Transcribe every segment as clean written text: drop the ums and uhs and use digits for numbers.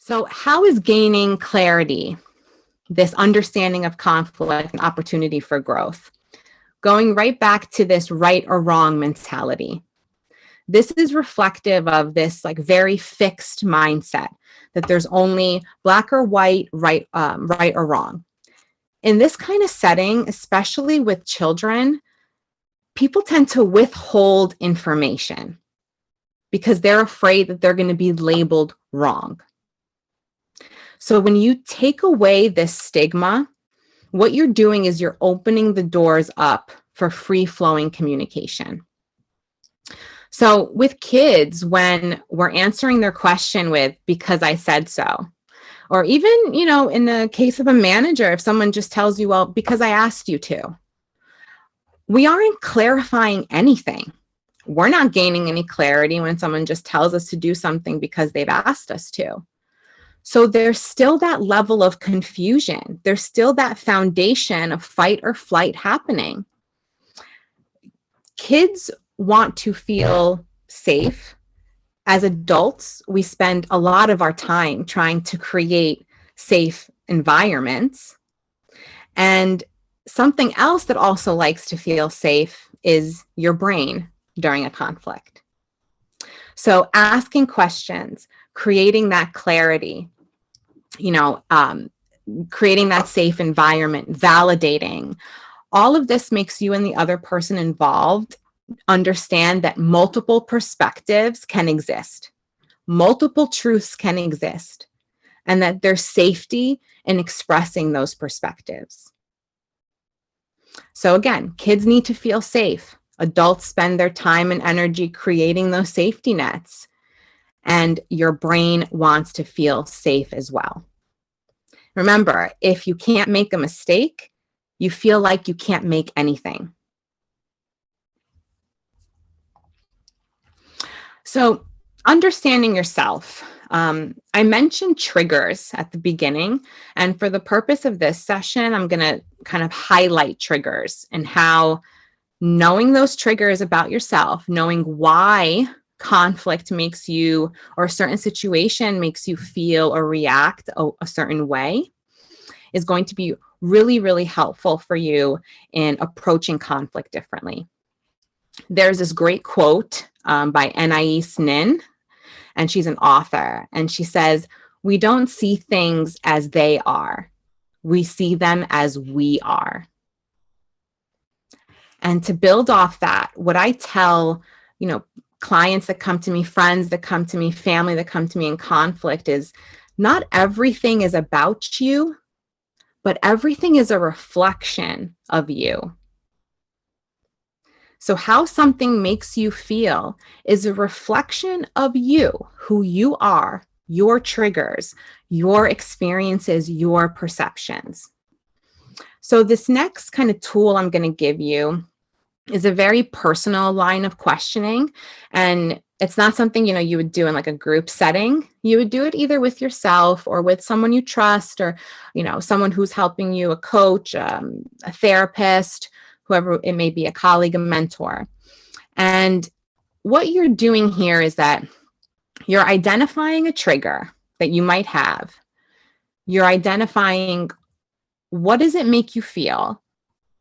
So how is gaining clarity, this understanding of conflict, an opportunity for growth? Going right back to this right or wrong mentality. This is reflective of this like very fixed mindset that there's only black or white, right or wrong. In this kind of setting, especially with children, people tend to withhold information because they're afraid that they're going to be labeled wrong. So when you take away this stigma, what you're doing is you're opening the doors up for free-flowing communication. So with kids, when we're answering their question with, because I said so, or even, in the case of a manager, if someone just tells you, well, because I asked you to, we aren't clarifying anything. We're not gaining any clarity when someone just tells us to do something because they've asked us to. So there's still that level of confusion. There's still that foundation of fight or flight happening. Kids want to feel safe. As adults, we spend a lot of our time trying to create safe environments. And something else that also likes to feel safe is your brain during a conflict. So asking questions, creating that clarity, creating that safe environment, validating, all of this makes you and the other person involved understand that multiple perspectives can exist, multiple truths can exist, and that there's safety in expressing those perspectives. So again, kids need to feel safe. Adults spend their time and energy creating those safety nets, and your brain wants to feel safe as well. Remember, if you can't make a mistake, you feel like you can't make anything. So understanding yourself. I mentioned triggers at the beginning, and for the purpose of this session, I'm going to kind of highlight triggers and how knowing those triggers about yourself, knowing why conflict makes you, or a certain situation makes you feel or react a certain way, is going to be really, really helpful for you in approaching conflict differently. There's this great quote by Anais Nin, and she's an author, and she says, "We don't see things as they are. We see them as we are." And to build off that, what I tell, clients that come to me, friends that come to me, family that come to me in conflict is not everything is about you, but everything is a reflection of you. So how something makes you feel is a reflection of you, who you are, your triggers, your experiences, your perceptions. So this next kind of tool I'm going to give you is a very personal line of questioning. And it's not something, you would do in like a group setting. You would do it either with yourself or with someone you trust, or, someone who's helping you, a coach, a therapist, whoever it may be, a colleague, a mentor. And what you're doing here is that you're identifying a trigger that you might have. You're identifying, what does it make you feel?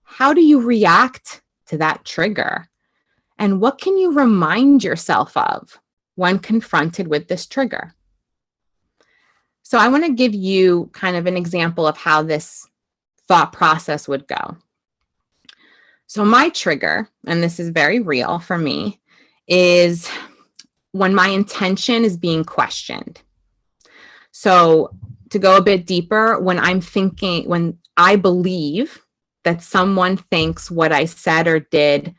How do you react to that trigger? And what can you remind yourself of when confronted with this trigger? So I want to give you kind of an example of how this thought process would go. So my trigger, and this is very real for me, is when my intention is being questioned. So to go a bit deeper, when I believe that someone thinks what I said or did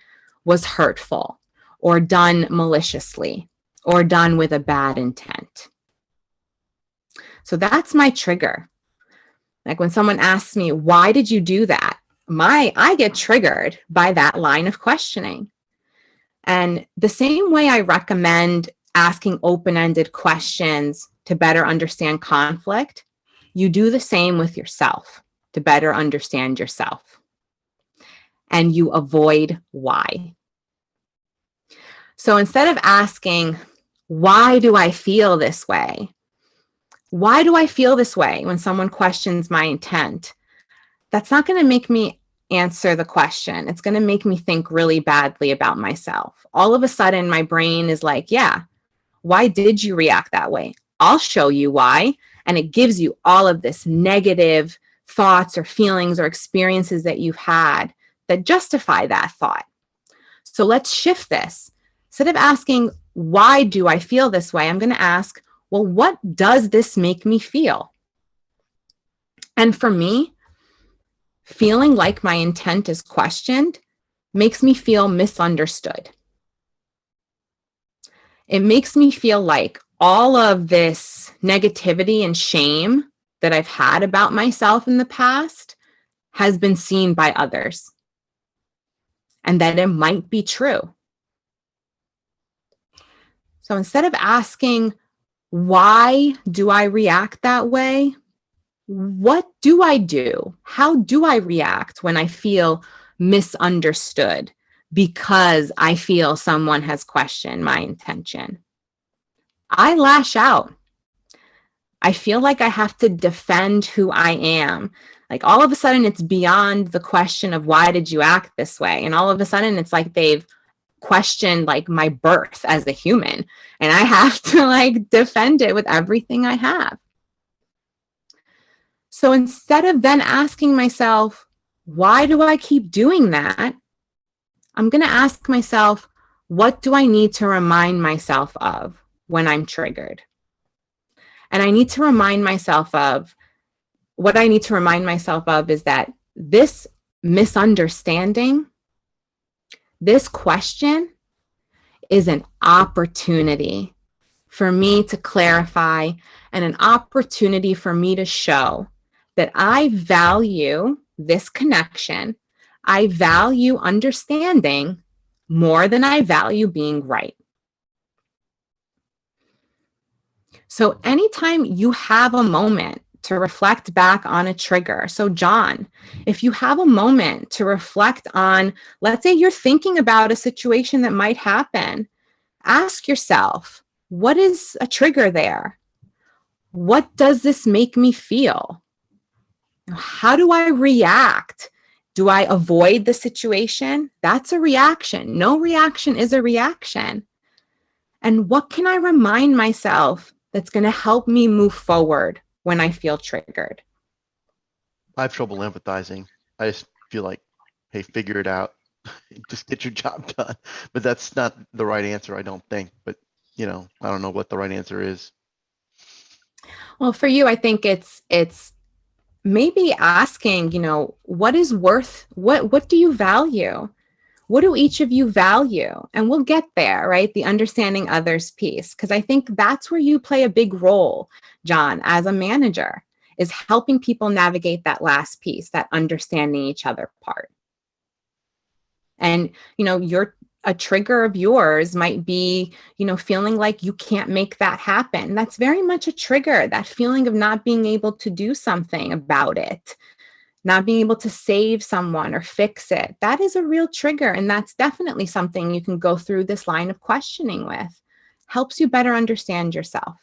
was hurtful, or done maliciously, or done with a bad intent. So that's my trigger. Like when someone asks me, why did you do that? I get triggered by that line of questioning. And the same way I recommend asking open-ended questions to better understand conflict, you do the same with yourself to better understand yourself. And you avoid why. So instead of asking, why do I feel this way? Why do I feel this way when someone questions my intent? That's not going to make me answer the question. It's going to make me think really badly about myself. All of a sudden, my brain is like, yeah, why did you react that way? I'll show you why. And it gives you all of this negative thoughts or feelings or experiences that you've had that justify that thought. So let's shift this. Instead of asking, why do I feel this way? I'm going to ask, well, what does this make me feel? And for me, feeling like my intent is questioned makes me feel misunderstood. It makes me feel like all of this negativity and shame that I've had about myself in the past has been seen by others, and that it might be true. So instead of asking, why do I react that way? What do I do? How do I react when I feel misunderstood because I feel someone has questioned my intention? I lash out. I feel like I have to defend who I am. Like all of a sudden it's beyond the question of why did you act this way? And all of a sudden it's like they've questioned like my birth as a human, and I have to like defend it with everything I have. So instead of then asking myself, why do I keep doing that? I'm going to ask myself, what do I need to remind myself of when I'm triggered? And I need to remind myself of, what I need to remind myself of is that this misunderstanding, this question is an opportunity for me to clarify and an opportunity for me to show that I value this connection. I value understanding more than I value being right. So anytime you have a moment to reflect back on a trigger. So John, if you have a moment to reflect on, let's say you're thinking about a situation that might happen, ask yourself, what is a trigger there? What does this make me feel? How do I react? Do I avoid the situation? That's a reaction. No reaction is a reaction. And what can I remind myself that's going to help me move forward when I feel triggered? I have trouble empathizing. I just feel like, hey, figure it out. Just get your job done. But that's not the right answer, I don't think. But, I don't know what the right answer is. Well, for you, I think it's maybe asking, what is worth, what do you value? What do each of you value? And we'll get there, right? The understanding others piece. Because I think that's where you play a big role, John, as a manager, is helping people navigate that last piece, that understanding each other part. And, a trigger of yours might be, feeling like you can't make that happen. That's very much a trigger, that feeling of not being able to do something about it, not being able to save someone or fix it. That is a real trigger. And that's definitely something you can go through this line of questioning with. Helps you better understand yourself.